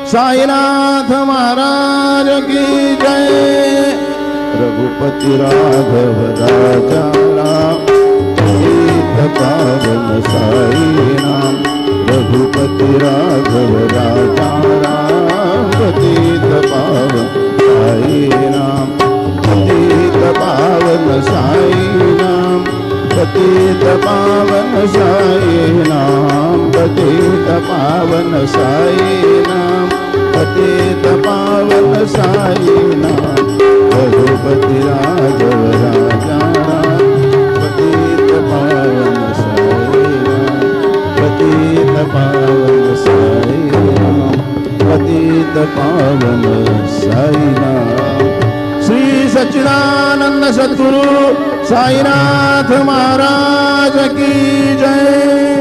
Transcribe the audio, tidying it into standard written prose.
साईनाथ महाराज की जय। रघुपति राघव राजा राम तीर्थ पावन साई नाम। रघुपति राघव राजा राम तीर्थ पावन साई नाम। तीर्थ पावन साई नाम। पतित पावन साई नाम। पतित पावन साई नाम। पतित पावन साई नाम। रघुपति राघव राजा राम पतित पावन साई नाम। पतित पावन साई नाम। पतित पावन साई नाम। श्री सच्चिदानंद सद्गुरु साईनाथ महाराज की जय।